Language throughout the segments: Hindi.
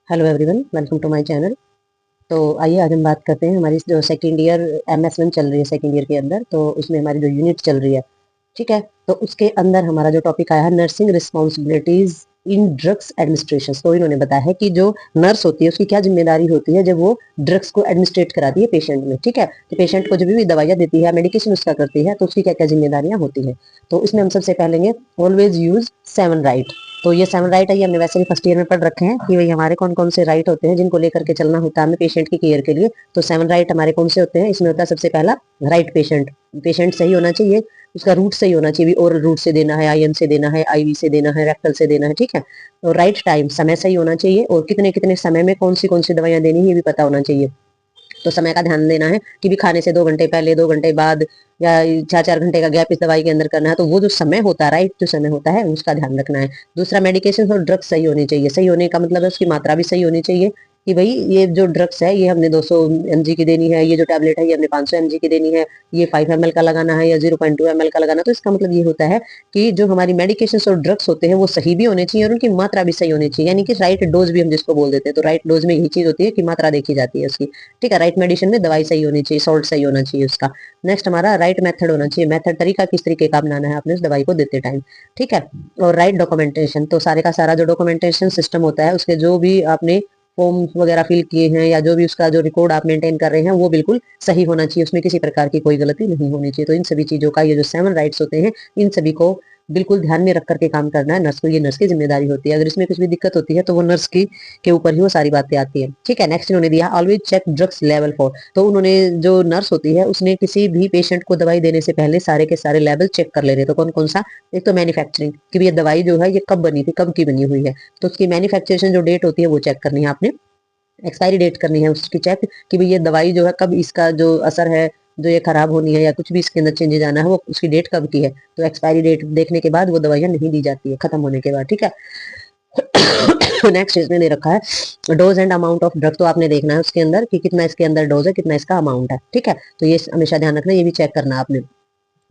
Hello everyone, welcome to my channel. तो आइए आज हम बात करते हैं हमारी जो सेकेंड ईयर MS1 चल रही है सेकेंड ईयर के अंदर। तो उसमें हमारी जो यूनिट चल रही है, ठीक है, तो उसके अंदर हमारा जो टॉपिक आया है nursing responsibilities in drugs administration. तो इन्होंने बताया है कि जो नर्स होती है उसकी क्या जिम्मेदारी होती है जब वो ड्रग्स को एडमिनिस्ट्रेट कराती है पेशेंट में। ठीक है, तो पेशेंट को जब भी दवाइयाँ देती है, मेडिकेशन उसका करती है, तो उसकी क्या क्या जिम्मेदारियां होती है। तो इसमें हम सबसे पहले लेंगे ऑलवेज यूज 7 राइट। तो ये 7 राइट है, ये हमने वैसे भी फर्स्ट ईयर में पढ़ रखे हैं कि भाई हमारे कौन कौन से राइट होते हैं जिनको लेकर के चलना होता है हमें पेशेंट की केयर के लिए। तो 7 राइट हमारे कौन से होते हैं, इसमें होता है सबसे पहला राइट पेशेंट। पेशेंट सही होना चाहिए, उसका रूट सही होना चाहिए, ओरल रूट से देना है, IM से देना है, IV से देना है, रेक्टल से देना है। ठीक है, तो राइट टाइम, समय सही होना चाहिए, और कितने कितने समय में कौन सी दवाइयां देनी है ये भी पता होना चाहिए। तो समय का ध्यान देना है कि भी खाने से 2 घंटे पहले, 2 घंटे बाद, या 4 4 घंटे का गैप इस दवाई के अंदर करना है। तो वो जो समय होता है, राइट जो समय होता है, उसका ध्यान रखना है। दूसरा, मेडिकेशन और ड्रग्स सही होनी चाहिए। सही होने का मतलब है उसकी मात्रा भी सही होनी चाहिए कि भाई ये जो ड्रग्स है ये हमने 200 mg की देनी है, ये जो टैबलेट है ये हमने 500 mg की देनी है, ये 5 ml का लगाना है या 0.2 ml का लगाना। तो इसका मतलब ये होता है कि जो हमारी मेडिकेशन और ड्रग्स होते हैं वो सही भी होने चाहिए और उनकी मात्रा भी सही होनी चाहिए, यानी कि राइट डोज भी हम जिसको बोल देते हैं। तो राइट डोज में यही चीज होती है कि मात्रा देखी जाती है उसकी। ठीक है, राइट मेडिसिन में दवाई सही होनी चाहिए, सॉल्ट सही होना चाहिए उसका। नेक्स्ट हमारा राइट मेथड होना चाहिए। मेथड तरीका किस तरीके का अपनाना है आपने उस दवाई को देते टाइम। ठीक है, और राइट डॉक्यूमेंटेशन। तो सारे का सारा जो डॉक्यूमेंटेशन सिस्टम होता है उसके जो भी आपने फॉर्म वगैरह फिल किए हैं या जो भी उसका जो रिकॉर्ड आप मेंटेन कर रहे हैं वो बिल्कुल सही होना चाहिए, उसमें किसी प्रकार की कोई गलती नहीं होनी चाहिए। तो इन सभी चीजों का ये जो 7 राइट्स होते हैं इन सभी को बिल्कुल ध्यान में रख करके काम करना है नर्स को। ये नर्स की जिम्मेदारी होती है। अगर इसमें कुछ भी दिक्कत होती है तो वो नर्स की के ऊपर ही वो सारी बातें आती है। ठीक है, नेक्स्ट इन्होंने दिया ऑलवेज चेक ड्रग्स लेवल 4। तो उन्होंने जो नर्स होती है उसने किसी भी पेशेंट को दवाई देने से पहले सारे के सारे लेवल चेक कर लेने। तो कौन कौन सा, एक तो मैन्युफैक्चरिंग कि ये दवाई जो है ये कब बनी थी, कब की बनी हुई है, तो उसकी मैन्युफैक्चरेशन जो डेट होती है वो चेक करनी है आपने। एक्सपायरी डेट करनी है उसकी चेक कि भाई ये दवाई जो है कब इसका जो असर है, जो ये खराब होनी है या कुछ भी इसके अंदर चेंजेस आना है, वो उसकी डेट कब की है। तो एक्सपायरी डेट देखने के बाद वो दवाइयां नहीं दी जाती है खत्म होने के बाद। ठीक है, नेक्स्ट इसमें दे रखा है dose and amount of drug. तो आपने देखना है उसके अंदर कि कितना इसके अंदर डोज है, कितना इसका अमाउंट है। ठीक है, तो ये हमेशा ध्यान रखना, ये भी चेक करना आपने।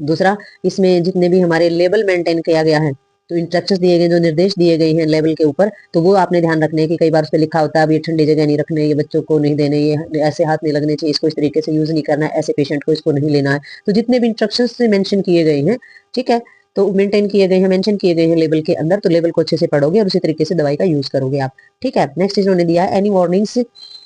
दूसरा, इसमें जितने भी हमारे लेबल मेंटेन किया गया है, तो इंस्ट्रक्शंस दिए गए, जो निर्देश दिए गए हैं लेवल के ऊपर, तो वो आपने ध्यान रखने की। कई बार उस पर लिखा होता है अब ये ठंडी जगह नहीं रखने, ये बच्चों को नहीं देने, ये ऐसे हाथ नहीं लगने चाहिए, इसको इस तरीके से यूज नहीं करना है, ऐसे पेशेंट को इसको नहीं लेना है। तो जितने भी इंस्ट्रक्शंस मेंशन किए गए हैं, ठीक है, तो मेंटेन किए गए हैं, मेंशन किए गए हैं लेवल के अंदर, तो लेवल को अच्छे से पढ़ोगे और उसी तरीके से दवाई का यूज करोगे आप। ठीक है, नेक्स्ट इन्होंने दिया है any warnings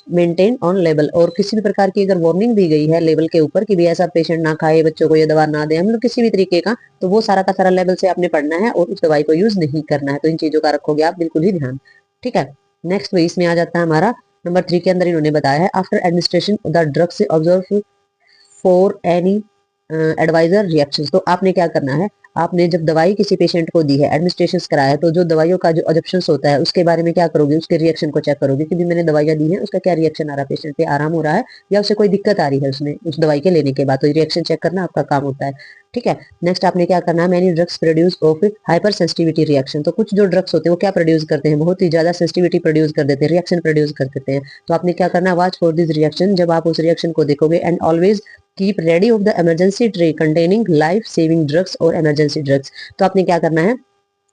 maintain on level. और किसी भी प्रकार की अगर वार्निंग दी गई है लेवल के ऊपर कि भी ऐसा पेशेंट ना खाए, बच्चों को ये दवा ना दे, हम लोग किसी भी तरीके का, तो वो सारा का सारा लेवल से आपने पढ़ना है और उस दवाई को यूज नहीं करना है। तो इन चीजों का रखोगे आप बिल्कुल ही ध्यान। ठीक है, नेक्स्ट में इसमें आ जाता है हमारा नंबर 3 के अंदर इन्होंने बताया है आफ्टर एडमिनिस्ट्रेशन द ड्रग से ऑब्जर्व फॉर एनी एडवाइजर रिएक्शन। तो आपने क्या करना है, आपने जब दवाई किसी पेशेंट को दी है, एडमिनिस्ट्रेशन कराया है, तो जो दवाइयों का जो ऑब्जर्वेशन होता है उसके बारे में क्या करोगे, उसके रिएक्शन को चेक करोगे कि भी मैंने दवाइयां दी हैं उसका क्या रिएक्शन आ रहा है, पेशेंट पे आराम हो रहा है या उसे कोई दिक्कत आ रही है उसमें उस दवाई के लेने के बाद। तो रिएक्शन चेक करना आपका काम होता है। ठीक है, नेक्स्ट आपने क्या करना है, many drugs produce of hyper sensitivity reaction. तो कुछ जो ड्रग्स होते हैं वो क्या प्रोड्यूस करते हैं, बहुत ही ज्यादा सेंसिटिविटी प्रोड्यूस कर देते हैं, रिएक्शन प्रोड्यूस कर देते हैं। तो आपने क्या करना है, वॉच फॉर दिस रिएक्शन। जब आप उस रिएक्शन को देखोगे, and always keep ready of the emergency tray containing life saving drugs और इमरजेंसी ड्रग्स। तो आपने क्या करना है,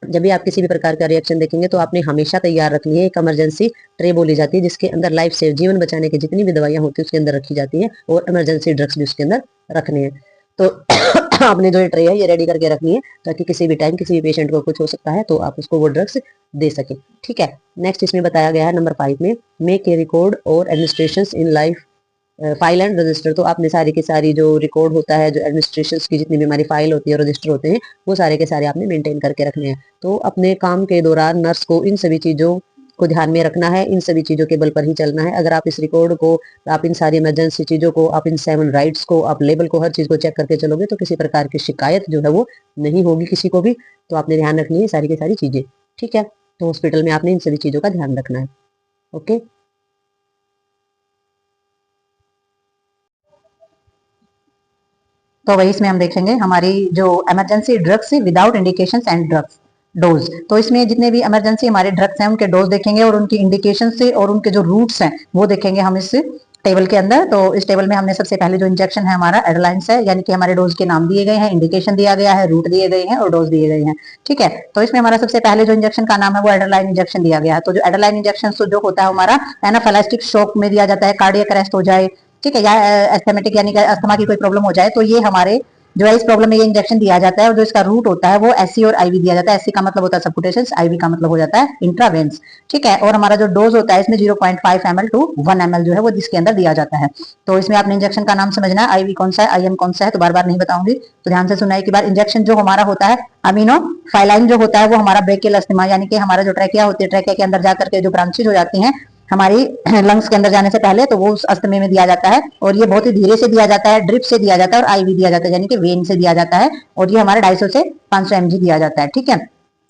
जब भी आप किसी भी प्रकार का रिएक्शन देखेंगे तो आपने हमेशा तैयार रखनी है एक इमरजेंसी ट्रे बोली जाती है जिसके अंदर लाइफ सेव, जीवन बचाने की जितनी भी दवाइयां होती है उसके अंदर रखी जाती है, और इमरजेंसी ड्रग्स भी उसके अंदर रखने हैं। तो आपने जो ये ट्रे है ये रेडी करके रखनी है ताकि किसी भी टाइम किसी भी पेशेंट को कुछ हो सकता है तो आप उसको वो ड्रग्स दे सके। ठीक है, नेक्स्ट इसमें बताया गया है नंबर 5 में मेक ए रिकॉर्ड और administration in life file and register. तो आपने सारी की सारी जो रिकॉर्ड होता है, जो एडमिनिस्ट्रेशन की जितनी भी हमारी फाइल होती है, रजिस्टर होते हैं, वो सारे के सारे आपने मेंटेन करके रखने हैं। तो अपने काम के दौरान नर्स को इन सभी चीजों को ध्यान में रखना है, इन सभी चीजों के बल पर ही चलना है। अगर आप इस रिकॉर्ड को, आप इन सारी इमरजेंसी चीजों को, आप इन 7 राइट्स को, आप लेबल को, हर चीज को चेक करके चलोगे तो किसी प्रकार की शिकायत जो है वो नहीं होगी किसी को भी। तो आपने ध्यान रखनी है सारी की सारी चीजें। ठीक है, तो हॉस्पिटल में आपने इन सभी चीजों का ध्यान रखना है। ओके, तो वही इसमें हम देखेंगे हमारी जो emergency drugs without indication and drugs dose. तो इसमें जितने भी इमरजेंसी हमारे ड्रग्स हैं उनके डोज देखेंगे और उनकी इंडिकेशन से और उनके जो रूट्स हैं वो देखेंगे हम इस टेबल के अंदर। तो इस टेबल में हमने सबसे पहले जो इंजेक्शन है हमारा एडलाइंस है, यानी कि हमारे डोज के नाम दिए गए हैं, इंडिकेशन दिया गया है, रूट दिए गए हैं और डोज दिए गए हैं। ठीक है, तो इसमें हमारा सबसे पहले जो इंजेक्शन का नाम है वो एडरलाइन इंजेक्शन दिया गया है। तो जो एडरलाइन इंजेक्शन जो होता है हमारा एनाफिलाक्टिक शॉक में दिया जाता है, कार्डियक अरेस्ट हो जाए, ठीक है, या एस्थमेटिक यानी कि अस्थमा की कोई प्रॉब्लम हो जाए, तो ये हमारे जो है इस प्रॉब्लम में ये इंजेक्शन दिया जाता है। और जो इसका रूट होता है वो एससी और आईवी दिया जाता है। एससी का मतलब होता है सबकुटेशंस, आईवी का मतलब हो जाता है इंट्रावेन्स। ठीक है, और हमारा जो डोज होता है इसमें 0.5 ml टू 1 ml जो है वो जिसके अंदर दिया जाता है। तो इसमें आपने इंजेक्शन का नाम समझना है, आईवी कौन सा है, आईएम कौन सा है, तो बार बार नहीं बताऊंगी, तो ध्यान से सुना है कि बार। इंजेक्शन जो हमारा होता है अमीनो फाइलाइन जो होता है वो हमारा ब्रेकियल अस्थमा, यानी कि हमारा जो ट्रैकिया होती है, ट्रैकिया के अंदर जाकर के जो ब्रांचेज हो जाती हैं हमारी लंग्स के अंदर जाने से पहले, तो वो उस अस्थमे में दिया जाता है। और ये बहुत ही धीरे से दिया जाता है, ड्रिप से दिया जाता है और आईवी दिया जाता है, यानी कि वेन से दिया जाता है। और ये हमारे 250 से 500 mg दिया जाता है। ठीक है,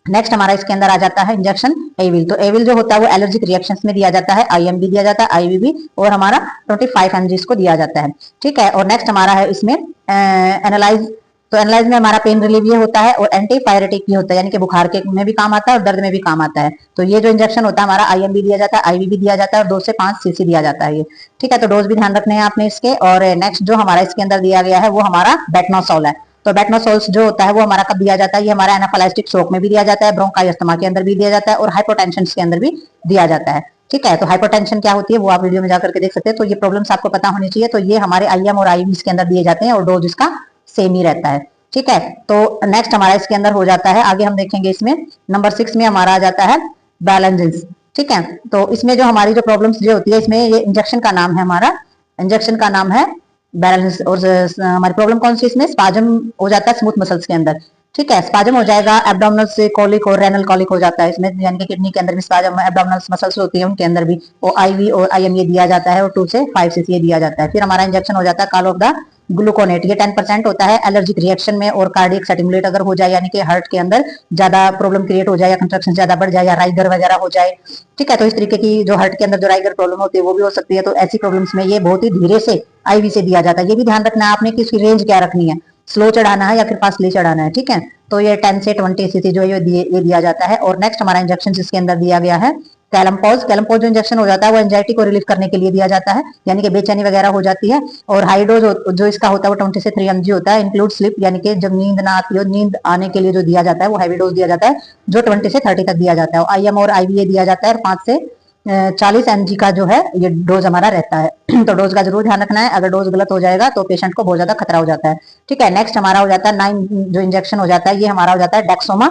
नेक्स्ट हमारा इसके अंदर आ जाता है इंजेक्शन एविल। तो एविल जो होता है वो एलर्जिक रिएक्शंस में दिया जाता है, आईएम भी दिया जाता है, आईवी भी, और हमारा 25 mg इसको दिया जाता है। ठीक है, और नेक्स्ट हमारा है इसमें एनालाइज। तो एनालाइज में हमारा पेन रिलीव ये होता है और एंटी पायरेटिक भी होता है, यानी कि बुखार के में भी काम आता है और दर्द में भी काम आता है। तो ये जो इंजेक्शन होता है हमारा आईएम भी दिया जाता है, आईवी भी दिया जाता है और 2 से 5 सीसी दिया जाता है ये। ठीक है, तो डोज भी ध्यान रखने हैं आपने इसके। और नेक्स्ट जो हमारा इसके अंदर दिया गया है वो हमारा बेटनोसोल है। तो बेटनोसोल्स जो होता है वो हमारा कब दिया जाता है, ये हमारा एनाफिलाक्टिक शॉक में भी दिया जाता है, ब्रोंकाई अस्थमा के अंदर भी दिया जाता है और हाइपोटेंशन के अंदर भी दिया जाता है। ठीक है, तो हाइपोटेंशन क्या होती है वो आप वीडियो में जाकर के देख सकते हैं। तो ये प्रॉब्लम्स आपको पता होनी चाहिए। तो ये हमारे आईएम और आईवी के अंदर दिए जाते हैं और डोज इसका सेम ही रहता है। ठीक है, तो नेक्स्ट हमारा इसके अंदर हो जाता है, आगे हम देखेंगे इसमें नंबर 6 में हमारा आ जाता है बैलेंजेंस। ठीक है, तो इसमें जो हमारी जो प्रॉब्लम्स जो होती है इसमें ये इंजेक्शन का नाम है हमारा, इंजेक्शन का नाम है बैलेंस। और हमारी प्रॉब्लम कौन सी इसमें, स्पाजम हो जाता है स्मूथ मसल्स के अंदर। ठीक है, स्पाजम हो जाएगा, एब्डोमिनल से कॉलिक और रेनल कॉलिक हो जाता है इसमें, यानी कि किडनी के अंदर भी स्पाजम, एब्डोमिनल मसल्स होती है उनके अंदर भी, और आईवी और आईएम ये दिया जाता है और 2 से 5 सीसी ये दिया जाता है। फिर हमारा इंजेक्शन हो जाता है कॉल ऑफ द ग्लूकोनेट, ये 10% होता है एलर्जिक रिएक्शन में और कार्डियक स्टिमुलेट अगर हो जाए, यानी कि हार्ट के अंदर ज्यादा प्रॉब्लम क्रिएट हो जाए या कंट्रक्शन ज्यादा बढ़ जाए या राइगर वगैरह हो जाए। ठीक है, तो इस तरीके की जो हार्ट के अंदर जो राइगर प्रॉब्लम होती है वो भी हो सकती है। तो ऐसी प्रॉब्लम्स में ये बहुत ही धीरे से आईवी से दिया जाता है। ये भी ध्यान रखना है आपने कि इसकी रेंज क्या रखनी है, स्लो चढ़ाना है या फिर फास्टली चढ़ाना है। ठीक है, तो ये 10 से 20 सीसी जो ये दिया जाता है। और नेक्स्ट हमारा इंजेक्शन जिसके अंदर दिया गया है कैलमपॉज। कैलमपॉज जो इंजेक्शन हो जाता है वो एंजाइटी को रिलीफ करने के लिए दिया जाता है, यानी कि बेचैनी वगैरह हो जाती है। और हाई डोज जो इसका होता है वो 20 से 3 mg होता है, इंक्लूड स्लिप, यानी कि जब नींद ना आती हो, नींद आने के लिए जो दिया जाता है वो हैवी डोज दिया जाता है जो 20 से 30 तक दिया जाता है। आईएम और आईवी दिया जाता है 5 से 40 mg का जो है ये डोज हमारा रहता है। तो डोज का जरूर ध्यान रखना है, अगर डोज गलत हो जाएगा तो पेशेंट को बहुत ज्यादा खतरा हो जाता है। ठीक है, नेक्स्ट हमारा हो जाता है 9 जो इंजेक्शन हो जाता है ये हमारा हो जाता है डेक्सोमा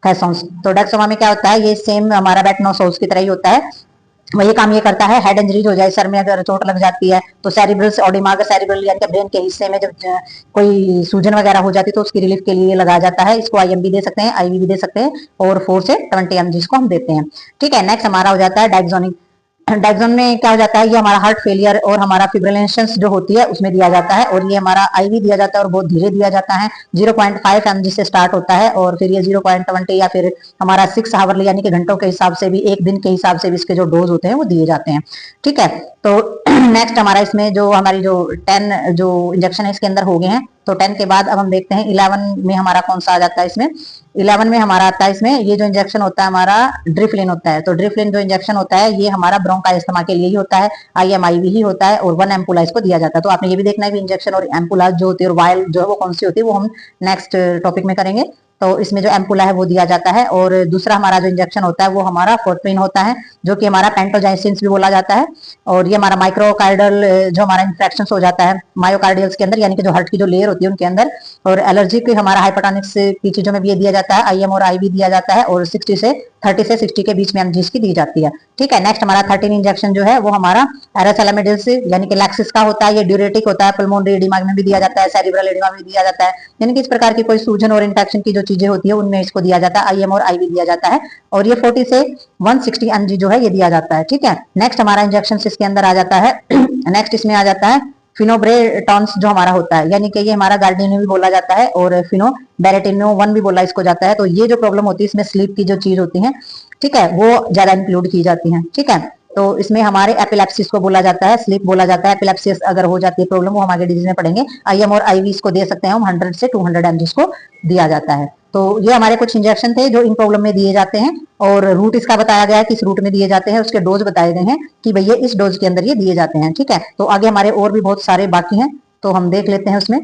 थैसोन्स। तो डेक्सोमा में क्या होता है, ये सेम हमारा बेटनोसोल्स की तरह ही होता है। वही काम ये करता है, हेड इंजरीज हो जाए, सर में अगर चोट लग जाती है तो सेरिब्रल और दिमाग सेरिब्रल यानी कि ब्रेन के हिस्से में जब कोई सूजन वगैरह हो जाती है तो उसकी रिलीफ के लिए लगाया जाता है। इसको आईएम भी दे सकते हैं, आईवी भी दे सकते हैं और 4 से 20 mg इसको हम देते हैं। ठीक है, नेक्स्ट हमारा हो जाता है डायक्सोनिक। डायक्सोन में क्या हो जाता है, ये हमारा हार्ट फेलियर और हमारा फिब्रिलेशन जो होती है उसमें दिया जाता है। और ये हमारा आईवी दिया जाता है और बहुत धीरे दिया जाता है, 0.5 mg से स्टार्ट होता है और फिर ये 0.20 या फिर हमारा 6 आवर्ली यानी कि घंटों के हिसाब से भी, एक दिन के हिसाब से भी इसके जो डोज होते हैं वो दिए जाते हैं। ठीक है, तो नेक्स्ट हमारा इसमें जो हमारी जो 10 जो इंजेक्शन है इसके अंदर हो गए हैं। तो 10 के बाद अब हम देखते हैं 11 में हमारा कौन सा आ जाता है। इसमें 11 में हमारा आता है, इसमें ये जो इंजेक्शन होता है हमारा ड्रिफ्लिन होता है। तो ड्रिफ्लिन जो इंजेक्शन होता है ये हमारा ब्रोंकाई अस्थमा के लिए ही होता है, आईएमआईवी ही होता है और 1 एम्पुला इसको दिया जाता है। तो आपने ये भी देखना है कि इंजेक्शन और एम्पुला जो होती है और वायल जो है वो कौन सी होती है वो हम नेक्स्ट टॉपिक में करेंगे। तो इसमें जो एम्पुला है वो दिया जाता है। और दूसरा हमारा जो इंजेक्शन होता है वो हमारा फोर्टपिन होता है जो कि हमारा पेंटोजाइसिन्स भी बोला जाता है। और ये हमारा माइक्रोकार्डियल जो हमारा इंफेक्शन हो जाता है मायोकार्डियल्स के अंदर, यानी कि जो हार्ट की जो लेयर होती है उनके अंदर, और एलर्जिक हमारा हाइपोटोनिक्स की चीजों में भी ये दिया जाता है, आईएम और आईवी दिया जाता है और 30 से 60 के बीच में एमजीज की दी जाती है। ठीक है, नेक्स्ट हमारा 13 इंजेक्शन जो है वो हमारा एरासेलामिडिस यानी कि लैक्सिस का होता है, ये ड्यूरेटिक होता है, पल्मोनरी एडिमा में भी दिया जाता है, सेरिब्रल एडिमा में भी दिया जाता है, यानी कि इस प्रकार की कोई सूजन और इन्फेक्शन की जो चीजें होती है उनमें इसको दिया जाता है, आईएम और आईवी दिया जाता है। और ये 40 से 160 mg जो है ये दिया जाता है। ठीक है, नेक्स्ट हमारा इंजेक्शन इसके अंदर आ जाता है नेक्स्ट इसमें आ जाता है फिनोब्रेटॉन्स जो हमारा होता है, यानी कि ये हमारा गार्डिनो भी बोला जाता है और फिनोबेरेटिनो 1 भी बोला इसको जाता है। तो ये जो प्रॉब्लम होती है इसमें स्लीप की जो चीज होती है, ठीक है, वो ज्यादा इंक्लूड की जाती है। ठीक है, तो इसमें हमारे एपिलेप्सिस को बोला जाता है, स्लीप बोला जाता है। एपिलेप्सिस अगर हो जाती है प्रॉब्लम, वो हम आगे डिजीज में पढ़ेंगे। आईएम और आईवीज को दे सकते हैं हम 100 से 200 mg को दिया जाता है। तो ये हमारे कुछ इंजेक्शन थे जो इन प्रॉब्लम में दिए जाते हैं, और रूट इसका बताया गया है किस रूट में दिए जाते हैं, उसके डोज बताए गए हैं कि भैया इस डोज के अंदर ये दिए जाते हैं। ठीक है, तो आगे हमारे और भी बहुत सारे बाकी हैं, तो हम देख लेते हैं उसमें।